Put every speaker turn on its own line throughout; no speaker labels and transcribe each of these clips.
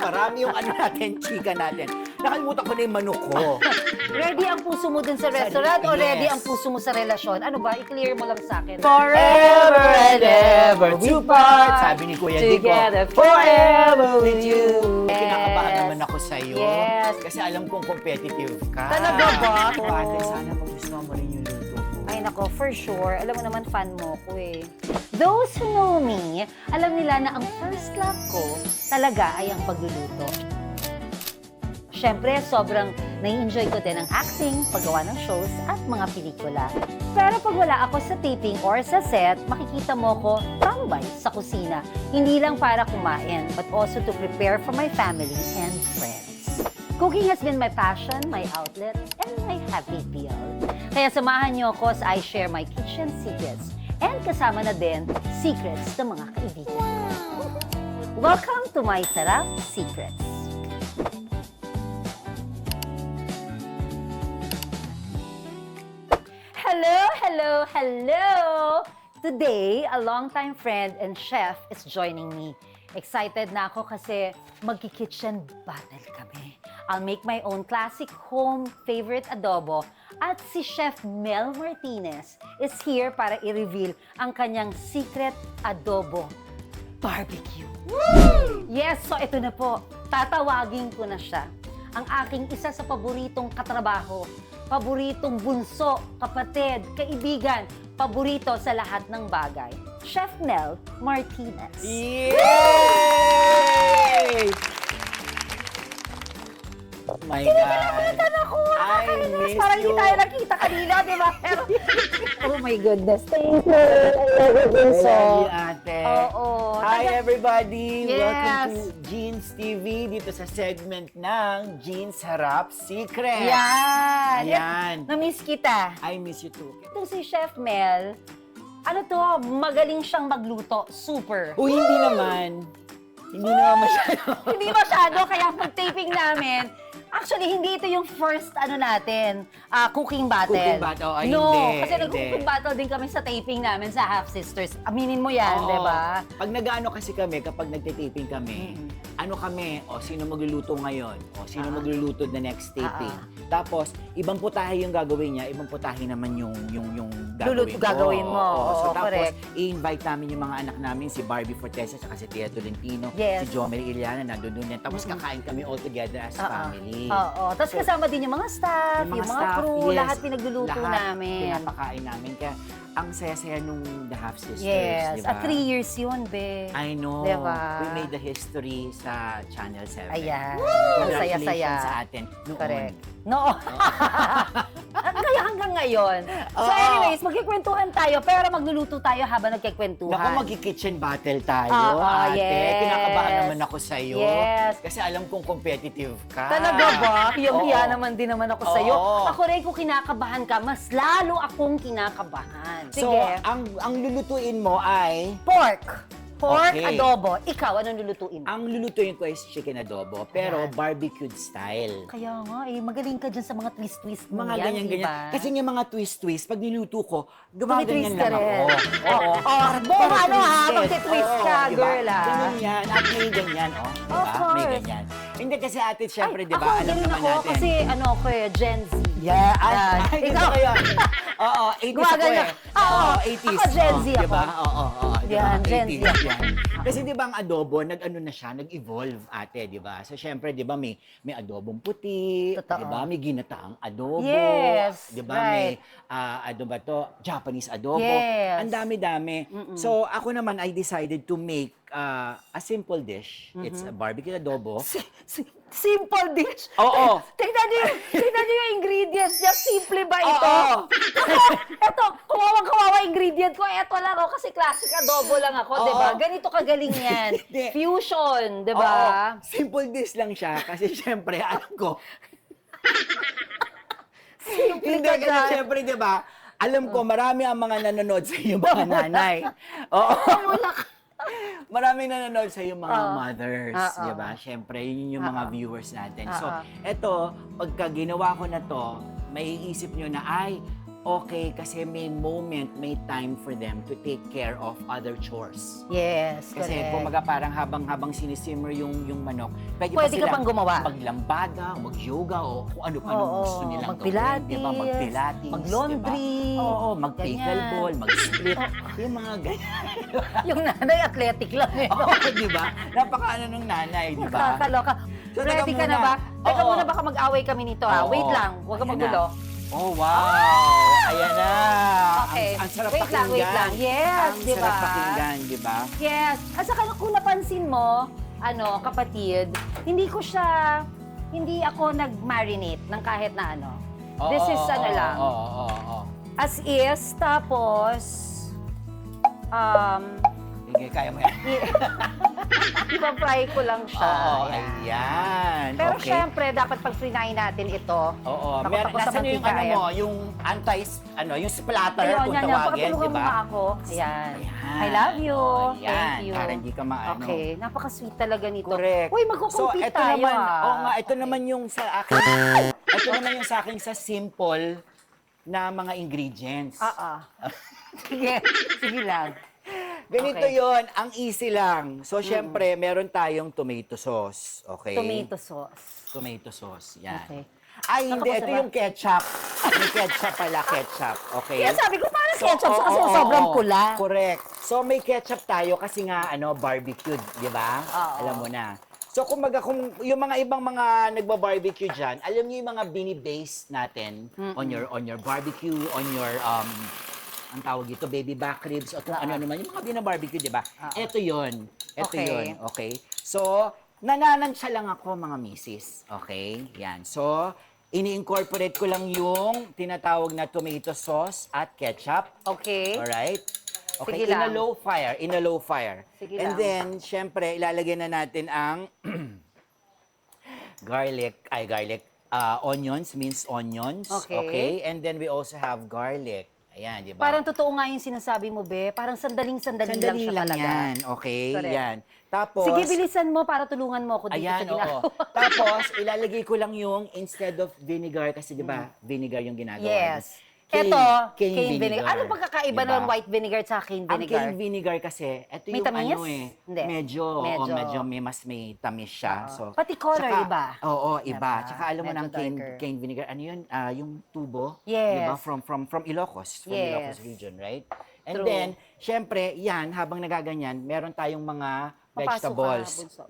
marami yung ano natin, chika natin. Nakalimutan ko na yung manok ko.
Ready ang puso mo dun sa restaurant o
Yes.
ready ang puso mo sa relasyon? Ano ba? I-clear mo lang sa akin.
Forever and ever to part. Sabi ni Kuya Dico,
Together
forever with you.
Yes.
Kinakabahan naman ako sa'yo.
Yes.
Kasi alam kong competitive ka.
Talaga ba?
Oo, ate, sana magustuhan mo rin yung luto ko.
Ay nako, for sure. Alam mo naman, fan mo ko eh. Those who know me, alam nila na ang first love ko talaga ay ang pagluluto. Siyempre, sobrang nai-enjoy ko din ang acting, paggawa ng shows at mga pelikula. Pero pag wala ako sa taping or sa set, makikita mo ko tambay sa kusina. Hindi lang para kumain, but also to prepare for my family and friends. Cooking has been my passion, my outlet, and my happy pill. Kaya samahan niyo ako as I share my kitchen secrets and kasama na din secrets ng mga kaibigan. Welcome to my Sarap Secrets. Hello, hello, hello! Today, a longtime friend and chef is joining me. Excited na ako kasi magki-kitchen battle kami. I'll make my own classic home favorite adobo at si Chef Mel Martinez is here para i-reveal ang kanyang secret adobo barbecue. Woo! Yes, so ito na po. Tatawagin ko na siya. Ang aking isa sa paboritong katrabaho, paboritong bunso, kapatid, kaibigan, paborito sa lahat ng bagay. Chef Mel Martinez.
Yay! Oh my God.
Pinapitan ako!
I miss
Parang
you.
hindi tayo nakita kanina, di ba? Pero, oh my goodness. Thank you. I love you, bunso.
I love you, ate.
Oo.
Hi everybody!
Yes.
Welcome to Jeans TV dito sa segment ng Jeans Harap Secret.
Yan.
Ayan.
Na-miss kita.
I miss you too.
Ito si Chef Mel, ano to, magaling siyang magluto. Super.
Hindi naman. Hindi naman masyado.
Hindi masyado, kaya pag-taping namin, actually, hindi ito yung first, natin, cooking battle.
Cooking battle? Ay,
no,
hindi,
kasi nag-cooking battle din kami sa taping namin sa Half Sisters. Aminin mo yan,
Oo.
di ba?
Pag nag-ano kasi kami, kapag nagtitaping kami, ano kami, sino magluluto ngayon? Sino magluluto the next taping? Tapos, ibang putahe yung gagawin niya, ibang putahe naman yung gagawin ko.
Gagawin mo, oo,
So, tapos,
correct.
i-invite namin yung mga anak namin, si Barbie Fortesa, at si Tia Tolentino,
Yes.
si Jomel Iliana, nandun yan. Tapos, kakain kami all together as family.
Oo. Tapos kasama din yung mga staff, yung mga
staff,
crew,
yes.
lahat pinagluluto
Lahat
namin.
pinapakain namin. Kaya, ang saya-saya nung The Half Sisters,
Yes.
di ba?
At 3 years yun, be.
I know.
Diba?
We made the history sa Channel 7.
Ayan. Ang saya-saya.
Congratulations sa atin. Noon.
Correct. No. Kaya hanggang ngayon. So
Oo.
anyways, magkikwentuhan tayo, pero magluluto tayo habang nagkikwentuhan.
Naku, magki-kitchen battle tayo,
Oo,
ate.
yes.
Kinakabahan naman ako sa'yo.
Yes.
Kasi alam kong competitive ka.
Talaga ba? Hiya
Oo.
naman din naman ako sa'yo.
Oo.
Ako rin, kung kinakabahan ka, mas lalo akong kinakabahan.
So,
Sige.
ang lulutuin mo ay...
Pork. Pork
Okay.
adobo. Ikaw, anong lulutuin mo?
Ang lulutuin ko is chicken adobo, pero
Ayan.
barbecued style.
Kaya nga, magaling ka dyan sa mga twist-twist mo
Mga
yan,
ganyan-ganyan.
diba?
Kasi yung mga twist-twist, pag niluto ko,
Tumitwist
gumaganyan
ka
lang
rin.
ako.
Oo. Buong ano ha,
twisted.
magti-twist
Oo,
ka,
diba?
girl ha.
Ganyan yan. At may ganyan, diba?
Of course.
May ganyan. Hindi kasi ate, syempre,
Ay,
diba?
ako,
Alam
ganun
naman
ako,
natin.
kasi ako Gen Z.
Yeah,
Yan.
ay, ganito
Ikaw.
kayo. Oo, 80s ako
Gumaganyan.
eh.
Oo,
80s.
ako Gen Z ako.
Diba? Oo, diba?
Yan, Gen Z
80s
ako.
yan. Kasi di ba ang adobo, nag-ano na siya, nag-evolve ate, di ba? So syempre, di ba, may adobong puti,
Totoo.
di ba? May ginataang adobo.
Yes,
Di ba?
right.
May, ano ba to? Japanese adobo.
Yes.
Ang dami-dami. So ako naman, I decided to make a simple dish. It's a barbecue adobo.
Simple dish.
Oo.
Tingnan niyo yung ingredients niya. Simple ba ito?
Oo.
Ito, kawawang-kawawa ingredient ko. Ito lang ako kasi classic adobo lang ako,
Oo.
di ba? Ganito kagaling yan.
Hindi.
Fusion, di ba?
Oo, simple dish lang siya kasi syempre alam ko.
Simple
Hindi
ka
kasi
dyan.
syempre 'di ba? Alam ko marami ang mga nanonood sa iyo mga nanay. Oo. Maraming nanonood sa iyo mga mothers,
Oo.
'di ba? Syempre yun yung mga viewers natin. So,
Oo.
eto pagka ginawa ko na to, maiisip nyo na ay okay kasi may moment, may time for them to take care of other chores.
Yes,
Kasi
correct.
kumaga parang habang sinisimmer yung manok, pwede
Pwede ka
silang
pang gumawa.
maglambada, mag-yoga, o kung ano pa
Oo,
nung gusto nilang
mag-pilates,
gawin. Diba? Mag-pilates.
mag-laundry,
Diba? Oo, mag-pickleball,
ganyan.
mag-split. Yung mga ganyan.
Yung nanay, athletic lang eh.
Oo, di ba? Napakaano nung nanay, di ba?
Nakakaloka.
So,
Ready
teka
ka na
muna.
ba? Teka
Oo.
muna, baka mag-away kami nito ha.
Oo.
Wait lang, huwag ka
Ayan
magulo.
na. Oh, wow! Ayan na!
Okay.
Ang sarap
Wait lang,
pakinggan.
wait lang. Yes,
ang
di ba?
sarap pakinggan, di ba?
Yes. At saka kung napansin mo, kapatid, hindi ako nag-marinate ng kahit na ano. This is ano lang.
Oo.
As is, tapos,
Sige, kaya mo yan.
ipa-fry ko lang siya.
Oo,
Ayan.
ayan.
Pero
okay.
syempre, dapat pag frinahin natin ito,
Oo,
Takot
meron
ako sa
nasa yung
mantika,
ano mo, yung yung splatter
ayun,
kung
yan,
tawagin,
pakatulungan
di
mo
ba?
nga ako. Ayan.
Ayan.
I love you.
Oh,
Thank
yan,
you.
para hindi ka maano.
Okay, napaka-sweet talaga nito.
Correct.
Uy, magkukumpit
ito
tayo
naman,
ah.
oo nga, ito naman yung sa akin. Ito naman yung sa akin sa simple na mga ingredients.
Sige, sige lang.
Ganito
Okay.
yon, ang easy lang. So, syempre, meron tayong tomato sauce. Okay?
Tomato sauce.
Tomato sauce, yan.
Okay.
Ay, hindi.
Tapos
Ito
diba?
yung ketchup. May ketchup pala, ketchup. Okay?
Kaya sabi ko, parang
So,
ketchup sa kasi
oo,
sobrang
oo.
pula.
Correct. So, may ketchup tayo kasi nga, barbecued, di ba?
Oo.
Alam mo na. So, kumbaga, kung yung mga ibang mga nagba-barbecue dyan, alam niyo yung mga bini-base natin on your barbecue, on your, ang tawag ito, baby back ribs, o kung ano naman, yung mga bina-barbecue, di ba? Ito yon. Ito
Okay.
yon. Okay? So, nananansya lang ako, mga misis. Okay? Yan. So, ini-incorporate ko lang yung tinatawag na tomato sauce at ketchup.
Okay.
Alright? Okay,
Sige
in a
lang.
low fire, in a low fire.
Sige
And
lang.
then, syempre, ilalagay na natin ang onions, minced onions.
Okay.
And then we also have garlic. Ayan, di ba?
Parang totoo nga yung sinasabi mo, Be. Parang sandaling-sandali lang
Sandali
siya
lang
talaga.
yan. Okay,
Correct.
yan. Tapos,
Sige, bilisan mo para tulungan mo ako dito
ayan,
sa ginagawa.
oo. Tapos, ilalagay ko lang yung instead of vinegar, kasi di ba, vinegar yung ginagawa.
Yes.
Cane-
Ito,
cane
cane vinegar. Ano pagkakaiba
Diba?
ng white vinegar at cane
Ang
vinegar?
cane vinegar kasi, ito
May
yung
tamis?
ano
Hindi.
medyo mas may tamis siya.
Oo.
So,
Pati color
tsaka-
iba.
Oo, iba.
Diba?
Tsaka alam mo
Medyo
ng
darker.
cane vinegar, ano yun? Yung tubo.
Yes.
Diba? From Ilocos. From
Yes.
Ilocos region, right? And
True.
then, syempre, yan, habang nagaganyan, meron tayong mga
Papasok
vegetables.
ka, bunso.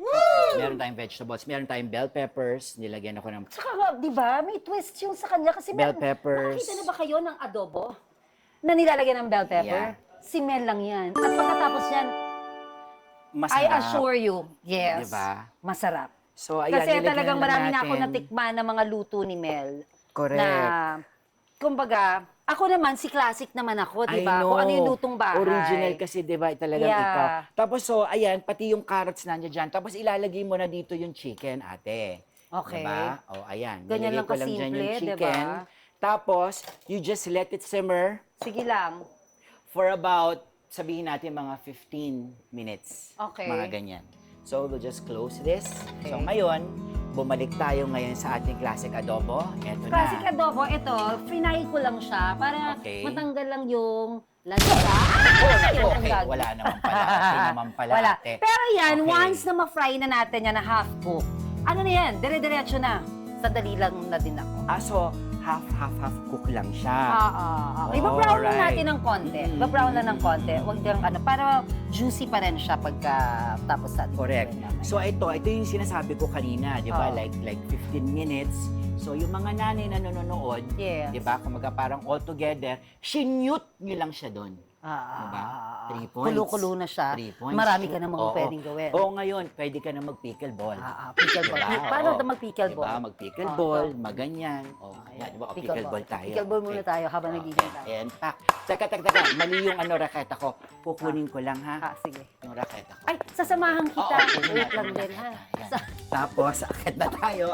Meron tayong vegetables. Meron tayong bell peppers. Nilagyan ako ng
Tsaka, di ba, may twist yung sa kanya kasi
bell peppers.
nakakita na ba kayo ng adobo na nilalagyan ng bell pepper?
Yeah.
Simel lang yan. At pagkatapos yan,
Masarap.
I assure you, yes,
Diba?
masarap.
So, ayan,
Kasi
nilagyan
talagang
na
marami na ako
natin.
natikman ng mga luto ni Mel.
Correct.
Na, kumbaga, ako naman, si classic naman ako, di
I
ba?
know.
Kung ano yung lutong bahay.
Original kasi, di ba, talagang
Yeah.
ikaw. Tapos, so, ayan, pati yung carrots nandiyan dyan. Tapos, ilalagay mo na dito yung chicken, ate.
Okay.
Diba? O, ayan.
Ganyan
Nilagay
lang
ko lang dyan
kasimple,
yung
diba?
chicken. Tapos, you just let it simmer
Sige lang.
for about, sabihin natin, mga 15 minutes.
Okay.
Mga ganyan. So, we'll just close this. So,
Okay.
ngayon, bumalik tayo ngayon sa ating classic adobo. Eto
Classic
na.
adobo, ito, finay ko lang siya para
Okay.
matanggal lang yung lansa.
Oh, naku,
Yung
okay.
gag-
Wala naman pala. Okay naman pala,
Wala.
ate.
Pero yan,
Okay.
once na ma-fry na natin yan na half cook, ano na yan, dire-diretso na. Sandali lang na din ako.
So, half cook lang siya.
Iba-brown lang
Alright.
natin ng konti.
Mm.
Iba-brown lang ng konti. Huwag lang para juicy pa rin siya pagka tapos natin.
Correct.
gawin namin.
So, ito yung sinasabi ko kanina, di ba?
Oo.
Like 15 minutes. So, yung mga nanay na nanonood,
Yes.
di ba? Kumaga parang all together, sinute nyo lang siya doon. Diba? 3 points.
Kulo-kulo na siya.
3 points.
Marami ka namang
Oo.
pwedeng gawin.
Oo, ngayon, pwede ka na mag-pickleball.
Pickleball.
Diba?
Paano
Oo.
ito mag-pickleball?
Diba? Mag-pickleball,
Oo.
maganyan. O, yan, diba? O, pickleball tayo.
Pickleball muna tayo habang nagiging tayo.
And pack. Teka. Mali yung raketa ko. Kukunin ko lang, ha?
Sige.
Yung raketa ko.
Ay, sasamahan kita.
Oo, kunin
Wait
natin
lang
yung
din, ha?
raketa. Ayan. Tapos, akit na tayo.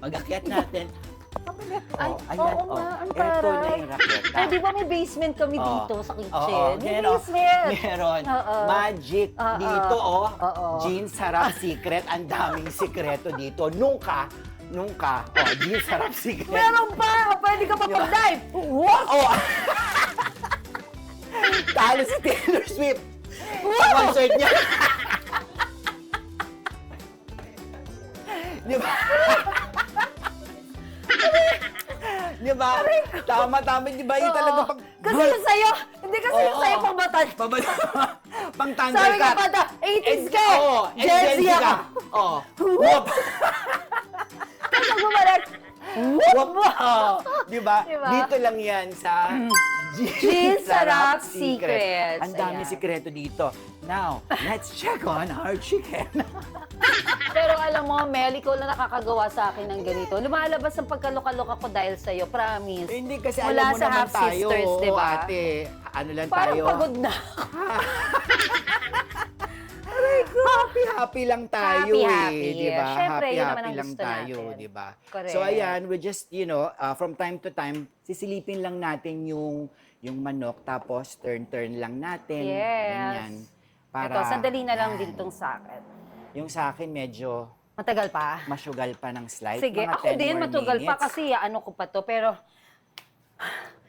Pag-akit natin.
Ay,
ayan,
oo nga, ang
Eto na
taray.
yung raketa.
Ay, di ba may basement kami
Oo.
dito sa kitchen?
Oo,
May
meron.
basement.
Meron.
Oo.
Magic
Oo.
dito,
Oo.
Jean, sarap secret. Ang daming sikreto dito. Nung ka, Nungka. Oh, G Sarap Secret.
Meron pa! Pwede ka pa
Diba?
pag-dive! What?
Oh! Talo si Taylor Swift. Sa concert niya. Di ba? Di ba? Tama. Di ba? Yung talaga pag...
Kasi yung sa'yo, hindi kasi yung
Oo.
sa'yo pang batan.
Pang
Sabi ka
Thundercat.
pa na, 80s ka!
Oo.
Gen Z ako!
Oo. Whoop!
Tapos pag bumalik,
Whoop! Oh. Di ba?
Diba?
Dito lang yan sa G
Sarap Secrets.
Ang dami
Ayan.
sikreto dito. Now, let's check on our chicken.
pero alam mo, Mel, ikaw lang nakakagawa sa akin ng ganito. Lumalabas ang pagkaloka-loka ko dahil sa'yo, promise.
Hindi kasi
Mula
alam mo
sa
naman
Half
tayo,
Sisters, di ba?
ate. Ano lang
Parang
tayo?
pagod na.
Happy lang tayo
Happy.
eh, di ba?
Syempre, yun naman
Happy
ang
lang
gusto
tayo,
natin.
di ba?
Correct.
So ayan, we just, from time to time, sisilipin lang natin yung manok, tapos turn lang natin.
Yes.
Ganyan.
Ito, sandali na lang
Yan.
din tong sa akin.
Yung sa akin, medyo
Matagal pa?
masyugal pa ng slight.
Sige,
mga
ako
10
din,
more
matugal pa
minutes.
kasi ano ko pa to, pero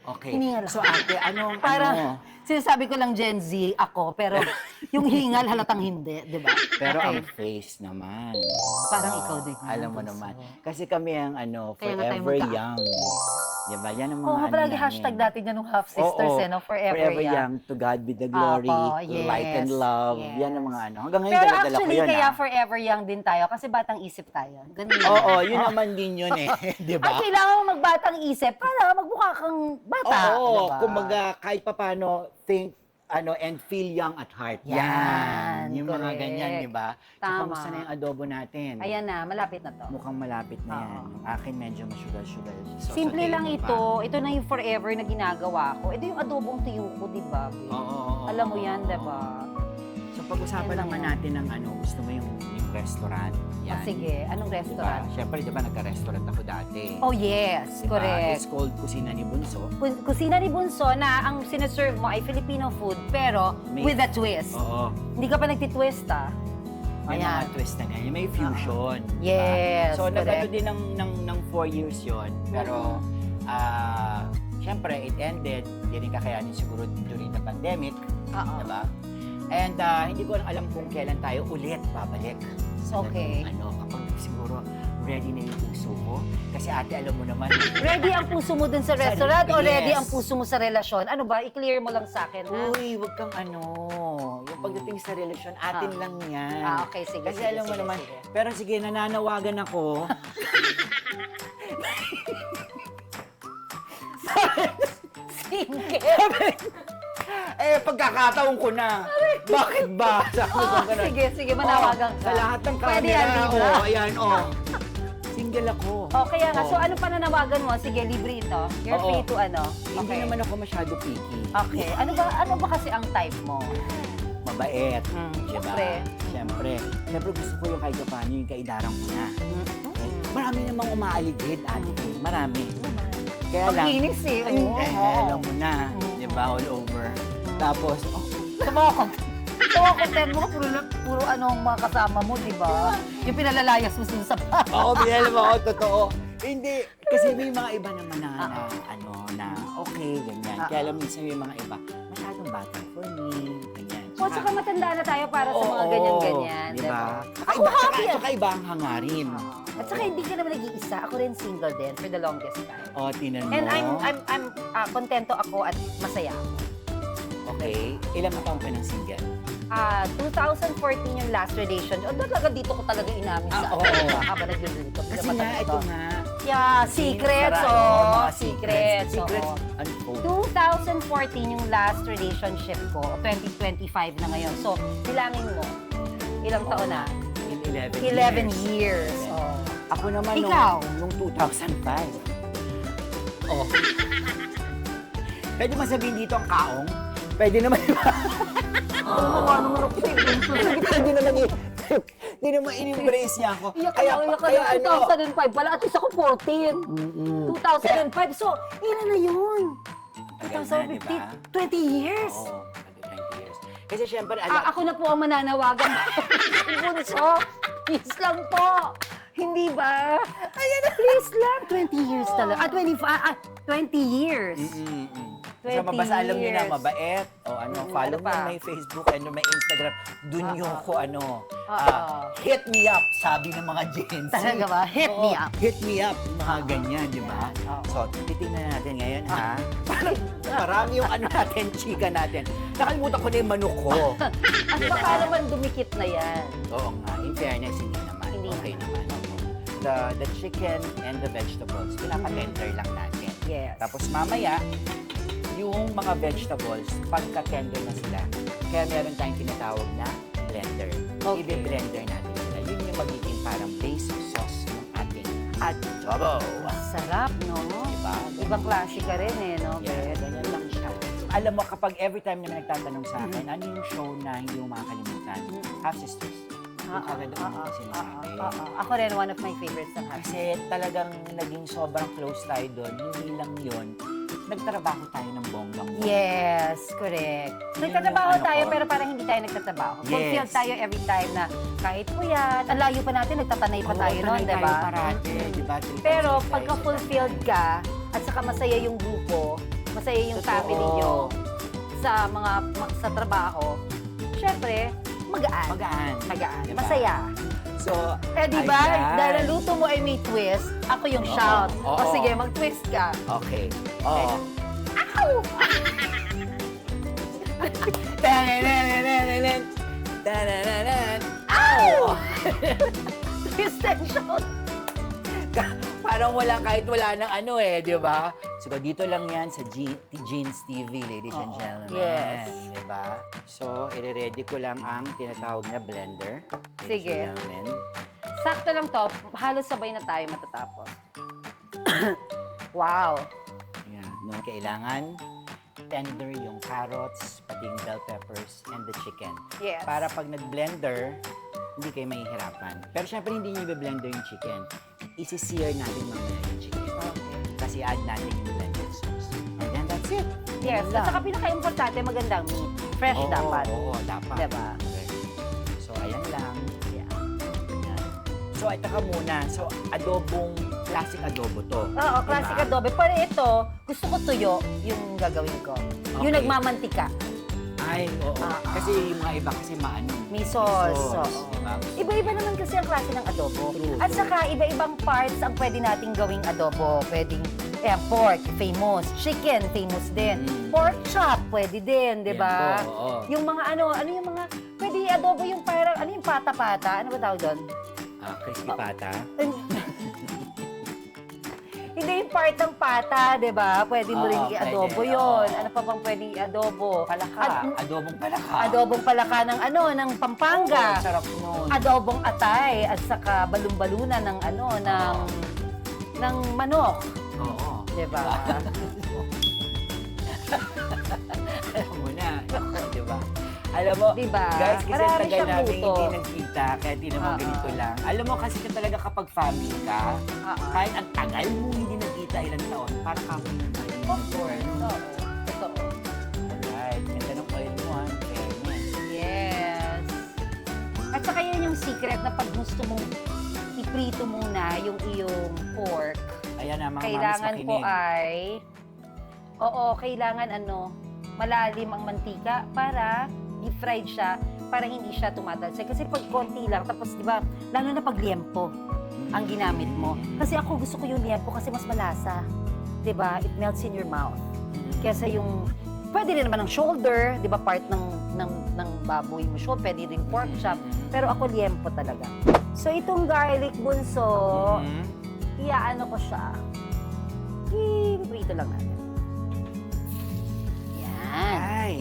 Okay.
Hiningal
So
ako.
ate, anong,
parang sinasabi ko lang Gen Z ako, pero yung hingal halatang hindi, di ba?
Pero
Okay.
ang face naman.
Parang ikaw din.
Alam mo
Bunso.
naman. Kasi kami ang
Kaya nga tayo
forever
magka-
young. Di ba? Yan ang mga
Oo, nga palagi
namin.
hashtag dati niya nung Half Sisters,
Oo,
no? Forever young.
To God be the glory,
Opo,
light and
yes,
love.
yes.
Yan ang mga ano. Hanggang ngayon,
Pero
dala-dala ko
actually,
yun,
kaya
ah.
forever young din tayo kasi batang isip tayo. Ganun yun.
Oo, yun naman din yun eh. Di ba?
At kailangan mo magbatang isip para magmukha kang bata.
Oo,
diba?
kumbaga kahit papano, think, and feel young at heart.
Yan,
Yung mga
correct.
ganyan, di ba? So,
Tama.
kamusta na yung adobo natin?
Ayan na, malapit na to.
Mukhang malapit na yan.
Oo.
Yung akin medyo masugal-sugal. So,
Simple
sasabihin
lang
mo
ito.
pa.
Ito na yung forever na ginagawa ko. Ito yung adobong tuyo ko, di ba? babe?
Oo.
Alam mo yan, di ba?
So pag-usapan
Yan lang
naman
yan.
natin ng gusto mo yung restaurant. Yan.
Sige, anong
Diba?
restaurant?
Siyempre, di ba nagka-restaurant ako dati?
Oh, yes.
Diba?
Correct.
It's called Kusina ni Bunso.
Kusina ni Bunso na ang sineserve mo ay Filipino food pero
May-
with a twist.
Oo.
Hindi ka pa nagtitwist, ah.
May
Ayan.
mga twist na ganyan. May fusion. diba?
Yes,
So, nagano
correct.
din ng 4 years yon. Pero, siyempre, it ended. Hindi rin kakayanin siguro during the pandemic.
Oo.
Diba? And hindi ko lang alam kung kailan tayo ulit babalik. Sa
Okay.
ganung, kapag siguro ready na yung puso ko. Kasi ate, alam mo naman.
Ready ang puso mo dun sa
Sa-
restaurant o ready
yes.
ang puso mo sa relasyon? Ano ba? I-clear mo lang sa akin, ha?
Uy, wag kang Yung pagdating sa relasyon, atin
Ah.
lang yan.
Okay, sige.
Kasi
sige,
alam mo
sige,
naman,
sige.
pero sige, nananawagan ako.
Single.
Pagkakataon ko na. Bakit ba? Sabi ko
Oh,
ganun.
sige, sige, manawagan ka.
Sa lahat ng
Pwede
camera,
yan, Libra.
ayan, Single ako.
O, kaya nga.
Oh.
So, ano pa nanawagan mo? Sige, libre ito. You're
Oo.
free to ano?
Hindi naman ako masyado picky.
Okay. Ano ba kasi ang type mo?
Mabait.
Siyempre.
Siyempre. Siyempre gusto ko yung kahit paano yung kaidaran ko na. Marami namang umaaligid, ate. Marami. Kaya
Ang
lang,
kinis eh. Oo.
alam mo na, di ba, all over. Tapos,
Sa mga content mo, puro ano ang mga kasama mo, di ba? Yung pinalalayas mo sa
binala mo ako, totoo. Hindi, kasi may mga iba naman na okay, ganyan. Kaya alam minsan may mga iba, masyadong bata for me, ganyan.
O, tsaka matanda na tayo para sa mga ganyan-ganyan,
di
di
ba?
ba? Ako happy.
Tsaka iba ang hangarin.
At saka hindi ka naman nag-iisa. Ako rin single din for the longest time.
O, tinan mo.
And I'm kontento ako at masaya ako.
Okay, ilang taon ka ng single?
2014 yung last relation. O, talaga dito ko talaga inamin sa
oo.
habang nagluluto.
Kasi nga, ito nga.
Yeah, secrets,
Mga
secrets.
Secrets,
oo.
unfold.
2014 yung last relationship ko. 2025 na ngayon. So, bilangin mo. Ilang taon na?
In 11
11
years.
years. Oh.
Ako naman
Ikaw?
nung 2005. Oh. Pwede masabihin dito ang kaong? Pwede naman Hindi naman in-embrace niya ako.
Iyak ka na, 2005 pala. At least ako 14. 2005. So, ilan na yun?
Tagal na, di
2015.
ba?
20 years.
Oo, 20 years. Kasi syempre,
Ako na po ang mananawagan. Bunso. Please lang po. Hindi ba? Ayan na. Please lang. 20 years talaga. 20 years.
So,
20
mabasa alam niyo na,
years.
mabait. O follow
ano
mo
pa?
may Facebook and may Instagram. Doon yung ko hit me up, sabi ng mga Gen Z.
Talaga ba? Hit me up.
Hit me up, mga ganyan, di ba? So, titingnan natin ngayon, ha? Parang marami yung natin, chika natin. Nakalimutan ko na yung manok ko.
At baka naman dumikit na yan.
Oo nga, in fairness, hindi naman.
Hindi
Okay naman. The chicken and the vegetables, pinaka-tender lang natin.
Yes.
Tapos mamaya, yung mga vegetables, pagka-tender na sila. Kaya meron tayong tinatawag na blender.
Okay.
I-blender natin sila. Yun yung magiging parang base sauce ng ating adobo.
Sarap, no?
Diba?
Ibang klase ka rin eh, no?
Yeah, ganyan lang siya. Alam mo, kapag every time na may nagtatanong sa akin, ano yung show na hindi mo makakalimutan? Half Sisters. Yung agad ako sinasabi.
Ako rin, one of my favorites ng Half
Kasi talagang naging sobrang close tayo doon. Hindi lang yun. Nagtrabaho tayo ng bonggang.
Yes, correct. Nagtatrabaho
yung ano
tayo
ko.
pero parang hindi tayo nagtatrabaho.
Yes.
Fulfilled tayo every time na kahit puyat, ang layo pa natin, nagtatanay pa tayo noon, di ba?
Parati, di ba?
Pero pagka fulfilled ka, at saka masaya yung grupo, masaya yung
Totoo.
family nyo sa trabaho, syempre, magaan.
Magaan.
Magaan.
Diba?
Masaya.
So,
Eh, di ba?
ayan.
Dahil ang luto mo ay may twist, ako yung
Oo.
shout.
Oo.
O sige, mag-twist ka.
Okay. Oo.
Ow!
Tananananan. Tanananan.
Ow! Twist and shout.
Parang kahit wala ng di ba? So, dito lang yan sa Jeans TV, ladies and gentlemen.
Yes.
Di ba? So, i-ready ko lang ang tinatawag na blender. ladies
Sige.
and gentlemen.
Sakto lang to, halos sabay na tayo matatapos. Wow.
Yan, no? Kailangan tender yung carrots, pati yung bell peppers, and the chicken.
Yes.
Para pag nag-blender, hindi kayo mahihirapan. Pero syempre, hindi nyo i-blender yung chicken. Isi-sear natin mamaya yung chicken.
Okay.
Kasi add natin yung blended sauce. And then that's it.
Yes,
Ganun
at
lang.
saka pinaka-importante, magandang meat. Fresh
Oo,
dapat.
Oo, dapat.
Diba?
Okay. So, ayan lang.
Yeah.
Ayan. So, ito ka muna. So, adobong, classic adobo to.
Oo, classic
Diba?
adobe. Pero ito, gusto ko tuyo yung gagawin ko. Yung
Okay.
nagmamantika.
Ay, oo. Kasi yung mga iba kasi maano.
May sauce. Oo.
Diba?
Iba-iba naman kasi ang klase ng adobo.
True.
At saka, iba-ibang parts ang pwede nating gawing adobo. Pwedeng pork, famous. Chicken, famous din. Pork chop, pwede din, di ba?
Yan po, oo.
Yung mga ano yung mga, pwede adobo yung parang, ano yung pata-pata? Ano ba tawag doon?
Crispy pata.
Hindi yung part ng pata, di ba? Pwede mo
Oo,
rin
pwede.
i-adobo
Oo.
yun. Ano pa bang pwede i-adobo?
Palaka. Adobong palaka.
Adobong palaka ng ng Pampanga.
Oo, sarap nun.
Adobong atay at saka balon-balunan ng ng manok.
Oo.
Di ba?
Alam mo na. Di ba? Alam mo,
Diba?
guys, kasi
Marami
tagal
siyang
namin
luto.
hindi nagkita, kaya di naman
Oo.
ganito lang. Alam mo, kasi talaga kapag family ka, kahit ang tagal mo hindi nagkita ilang taon, para kami na tayo.
Of course. Oo. Totoo.
Alright, ganda ng oil mo, ha? Fairness.
Yes. At saka yan yung secret na pag gusto mong iprito muna yung iyong pork,
Ayan na, mga
kailangan
mamis
po
makinig.
kailangan malalim ang mantika para i-fried siya, para hindi siya tumatalsay. Kasi pag konti lang, tapos di ba, lalo na pag liempo ang ginamit mo. Kasi ako gusto ko yung liempo kasi mas malasa. Di ba? It melts in your mouth. Kesa yung, pwede rin naman ng shoulder, di ba, part ng baboy mo, pwede rin pork chop, pero ako liempo talaga. So itong garlic bunso, iaano ko siya. I-prito lang natin. Yan.
Ay!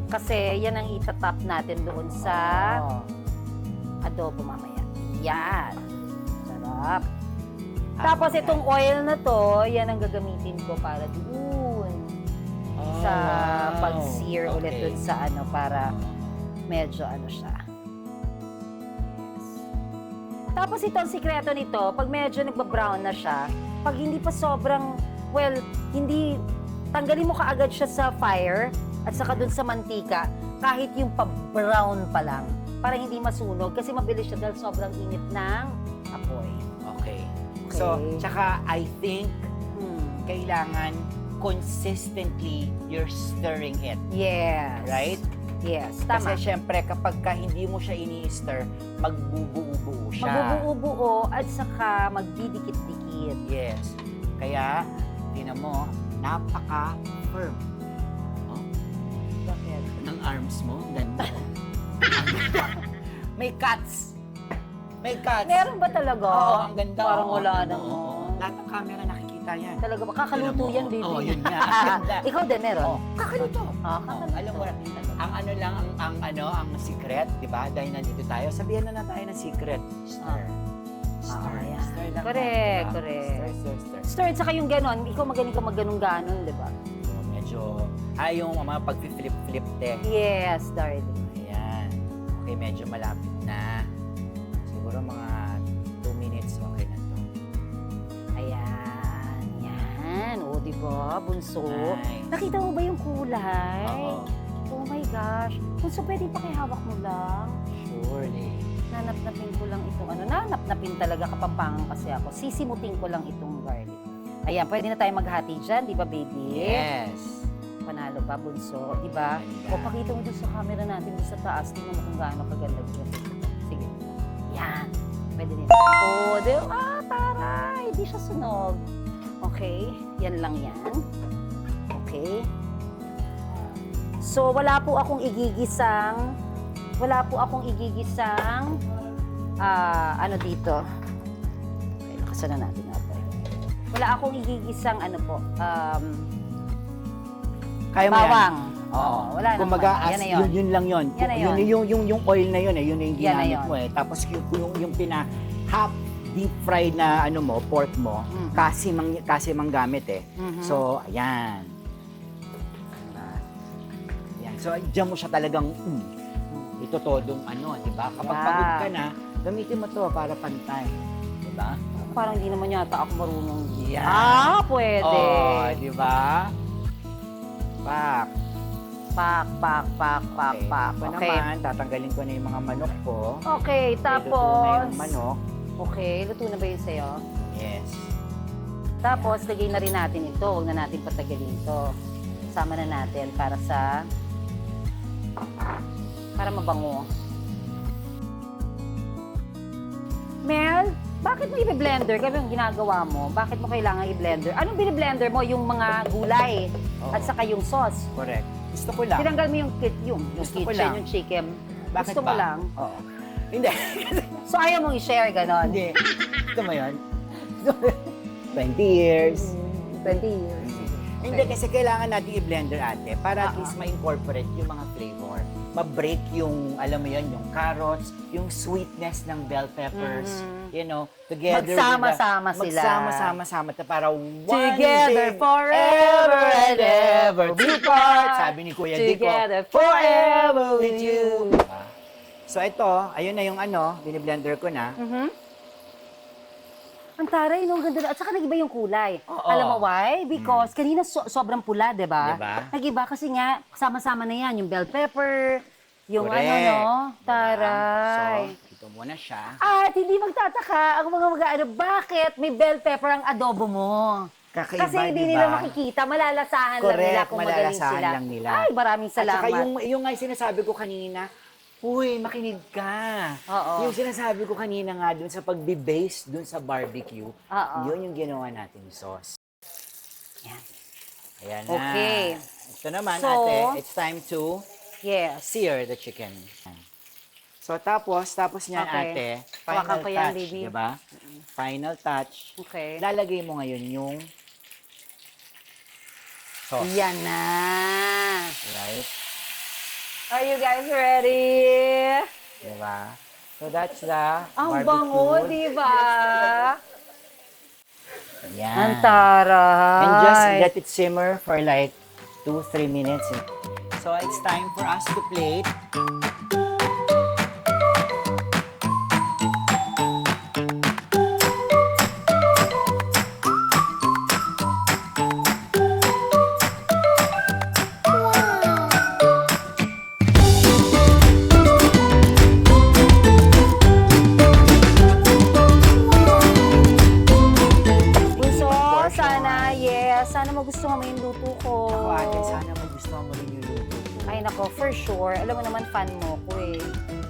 Kasi yan ang itatap natin doon sa
Oo.
adobo mamaya. Yan. Sarap.
Ah,
Tapos
yan.
itong oil na to, yan ang gagamitin ko para doon sa
wow.
pag-sear ulit
Okay.
doon sa para medyo siya. Yes. Tapos ito, ang sikreto nito, pag medyo nagba-brown na siya, pag hindi pa sobrang, tanggalin mo kaagad siya sa fire at saka dun sa mantika, kahit yung pa-brown pa lang, para hindi masunog kasi mabilis siya dahil sobrang init ng apoy.
Okay. So,
Okay.
tsaka I think
Hmm.
kailangan consistently you're stirring it.
Yes.
Right?
Yes, tama.
Kasi syempre kapag ka hindi mo siya ini-stir, magbubuo-buo siya.
Magbubuo-buo at saka magdidikit-dikit.
Yes. Kaya, tingnan mo, napaka-firm. Oh,
Bakit?
ng arms mo, ganda. May cuts. May cuts.
Meron ba talaga?
Oo, ang ganda.
Parang
Oo,
wala
ang ganda,
naman.
oo. Lahat ng camera nakikita yan.
Talaga ba? Kakaluto
Tingnan mo,
yan, baby.
Oo, yun nga. Ang ganda.
Ikaw din, meron?
Oh, kakaluto.
Kakaluto.
Alam mo, ang ano lang, ang secret, di ba? Dahil nandito tayo, sabihan na tayo ng secret. Stir. Stir.
Ayan.
Stir lang
Correct,
yan, di ba?
correct.
Stir, stir, stir.
Stir, saka yung ganon. Ikaw magaling ka magganon-ganon, di ba?
Medyo, yung mga pag-flip-flip te.
Yes, darling.
Ayan. Okay, medyo malapit na. Siguro mga 2 minutes, okay na to.
Ayan. Yan. O, di ba? Bunso.
Nice.
Nakita mo ba yung kulay?
Oo.
Oh my gosh. Bunso, pwede pakihawak mo lang.
Surely.
Nanap-napin ko lang itong ano. Nanap-napin talaga kapampangan kasi ako. Sisimutin ko lang itong garlic. Ayan, pwede na tayo maghati dyan, di ba, baby?
Yes.
Panalo pa, bunso. Di ba?
Ganda.
O, pakita mo doon sa camera natin doon sa taas. Tingnan mo kung gaano kaganda dyan. Sige. Yan. Pwede din. O, di ba? Taray! Di siya sunog. Okay. Yan lang yan. Okay. So, wala po akong igigisang ano dito. Okay, lakasan na natin natin. Wala akong igigisang ano po,
Kaya mo yan.
bawang.
Oo.
Wala na
Kumbaga,
naman. Yan na yun.
yun lang yun.
Yan na yun.
Yung oil na yun, yun yung
Yan na
ginamit
yun.
mo eh. Tapos yung half deep fried na ano mo, pork mo,
Mhm.
kasi manggamit eh.
Mhm.
So, ayan. Ayan. So, diyan mo siya talagang ito todong ano, di ba? Kapag
Yeah.
pagod ka na, gamitin mo to para pantay. Di ba?
Parang hindi naman yata ako marunong.
Yan.
Pwede.
Oh, di ba? Pak.
Pak.
Ako
Okay.
naman, tatanggalin ko na yung mga manok ko.
Okay,
Luto na
tapos...
yung manok.
Okay, luto na ba yun sa'yo?
Yes.
Tapos, lagay na rin natin ito. Huwag na natin patagalin ito. Sama na natin para mabango. Mel, bakit mo i-blender? Kaya yung ginagawa mo, bakit mo kailangan i-blender? Anong bini-blender mo? Yung mga gulay
Oo.
at saka yung sauce.
Correct. Gusto ko lang.
Tinanggal mo yung
Gusto ko
kitchen,
lang.
yung chicken.
Bakit
Gusto mo
ba?
lang.
Oo. Hindi.
So, ayaw mong i-share, ganon?
Hindi. Gusto mo yun? 20 years.
20 years.
Hindi, kasi kailangan natin i-blender ate para at
Oo.
least ma-incorporate yung mga flavor. Ma-break yung, alam mo yun, yung carrots, yung sweetness ng bell peppers, you know, together
Magsama-sama
with the,
sila.
Magsama-sama para one
Together
day,
forever and ever
we part. Sabi ni Kuya Dico,
Together forever with you.
So ito, ayun na yung ano, biniblender ko na.
Ang taray, no? Ang ganda na. At saka nag-iba yung kulay.
Oo.
Alam mo why? Because kanina sobrang pula, di ba?
Diba?
Nag-iba kasi nga, sama-sama na yan. Yung bell pepper, yung
Correct.
ano, no?
Diba?
Taray.
So, ito muna siya.
At hindi magtataka ang mga mag-ano, bakit may bell pepper ang adobo mo?
Kakaiba,
Kasi hindi
diba?
nila makikita, malalasahan lang
Correct,
nila kung magaling
malalasahan
sila.
lang nila.
Ay, maraming
At
salamat.
saka yung nga sinasabi ko kanina, uy, makinig ka.
Oo.
Yung sinasabi ko kanina nga dun sa pagbe-base dun sa barbecue,
Oo.
yun yung ginawa natin sauce.
Yan.
Ayan na.
Okay.
Ito naman,
So,
ate, it's time to
Yes.
sear the chicken. So, tapos niyan,
Okay.
ate,
Hawakan
final
ko yan,
touch,
baby.
diba? Final touch.
Okay.
Lalagay mo ngayon yung sauce.
Yan na.
Right?
Are you guys ready?
Diba? So, that's the
Ang
barbecue.
bango, di ba?
Yan.
Ang taray.
And just let it simmer for like 2-3 minutes. So it's time for us to plate.
ako, for sure. Alam mo naman, fan mo ko eh.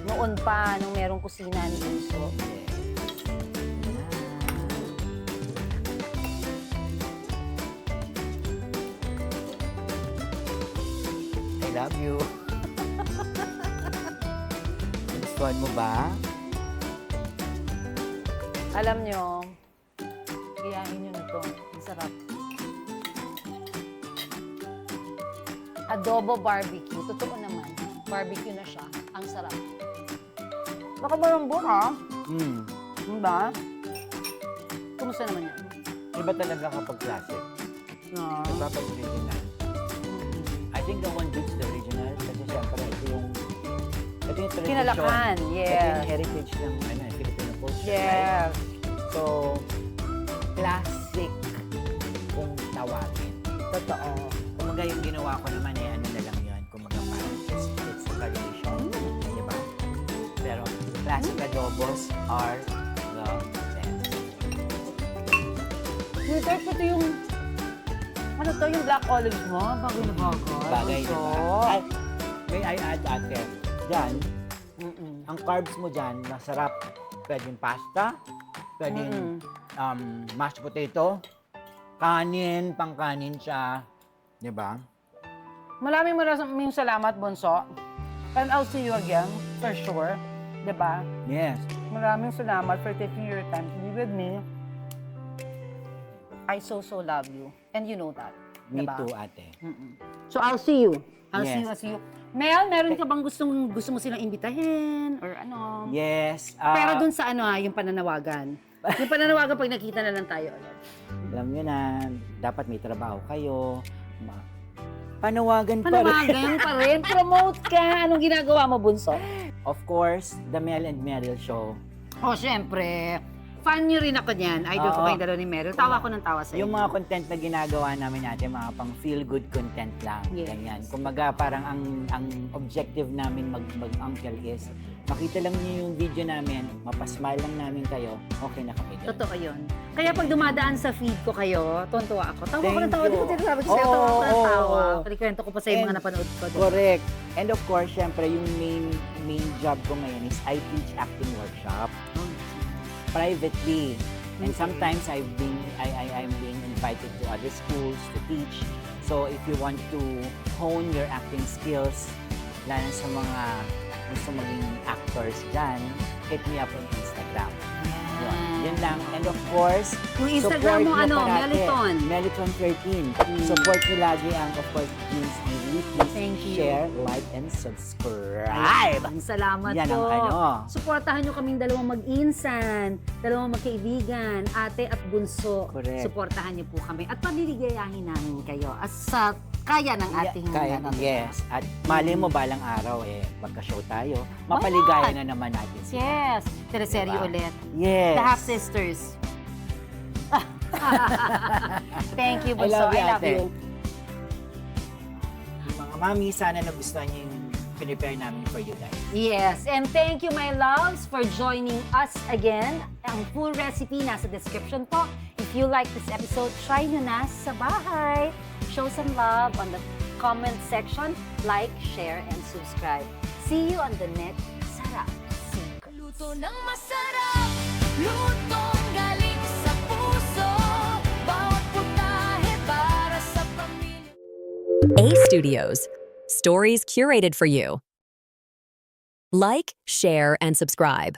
Noon pa, nung merong kusina ni Bunso.
I love you. Gustuhan mo ba?
Alam nyo, gayahin nyo na to. Ang sarap. Adobo barbecue. Totoo naman. Barbecue na siya. Ang sarap. Baka malambot ha? Diba? Kumusta naman yan?
Iba talaga kapag classic.
No.
Iba pag original. I think the one beats the original kasi syempre ito yung tradisyon.
Kinalakan,
Ito
yes.
yung heritage ng Filipino culture, right?
Yes.
So, classic kung tawagin.
Totoo.
Kumaga yung ginawa ko naman ano na lang yun. Kumaga parang it's a variation. Di ba? Pero classic adobos are the best.
Dessert ko yung... Ano to, yung black olives mo? Bagay na bagay.
Bagay, di ba? Ay, may I add ate. Diyan, ang carbs mo dyan, masarap. Pwedeng pasta, pwedeng mashed potato, kanin, pangkanin siya. Di ba?
Maraming salamat, Bunso. And I'll see you again, for sure. Diba?
Yes.
Maraming salamat for taking your time to be with me. I so love you. And you know that.
Me
Diba?
too, ate.
So I'll see you. I'll
Yes.
see you. Mel, meron ka bang gusto mo silang imbitahin? Or ano?
Yes.
Pero dun sa ano yung pananawagan. Yung pananawagan pag nakita na lang tayo ulit.
Alam nyo na, dapat may trabaho kayo. Panawagan pa rin.
Panawagan pa rin. Promote ka. Anong ginagawa mo, Bunso?
Of course, the Mel and Meryl Show.
Oh, syempre. Fan niyo rin ako niyan. Idol ko
Oo.
kayong dalawa ni Meryl. Tawa ko ng tawa sa
Yung
inyo.
mga content na ginagawa namin natin, mga pang feel-good content lang.
Yes.
Ganyan. Kumbaga, parang ang objective namin mag-uncle is, makita lang niyo yung video namin, mapasmile lang namin kayo, okay na kami doon.
Totoo yun. Kaya pag dumadaan sa feed ko kayo, tuntua ako. Tawa ko
Thank
ng tawa. Di ko
you.
tinasabi ko sa'yo. Tawa ko ng
Oo,
tawa.
oo.
Palikwento ko pa sa yung mga
And-
napanood ko.
Correct. And of course, syempre, yung main job ko ngayon is I teach acting workshop privately. And sometimes I'm being invited to other schools to teach. So if you want to hone your acting skills, lalo sa mga gusto maging actors dyan, hit me up on Instagram. Yun lang. And of course,
Yung Instagram mo,
support
ano,
nyo parati.
Meliton.
Meliton 13. Support nyo lagi ang, of course, Jeans TV. Please
Thank you.
share, like, and subscribe.
Salamat
Yan
po.
ang ano.
Suportahan nyo kaming dalawang mag-insan, dalawang magkaibigan, ate at bunso.
Correct.
Suportahan nyo po kami. At pamiligayahin namin kayo as sa kaya ng ating
Kaya,
ano,
yes. At mali mo balang araw, magka-show tayo. Mapaligaya na naman natin sila.
Yes. Teleserye
Diba?
ulit.
Yes.
The Half Sisters. Thank you,
I
bunso.
love you,
I love
ate.
you.
Mga mami, sana nagustuhan niyo yung prepare namin for you guys.
Yes, and thank you, my loves, for joining us again. Ang full recipe nasa description po. If you like this episode, try nyo na sa bahay. Show some love on the comment section. Like, share, and subscribe. See you on the next Sarap Sing.
Luto ng masarap, lutong galing sa puso, bawat putahe para sa pamilya.
A Studios. Stories curated for you. Like, share, and subscribe.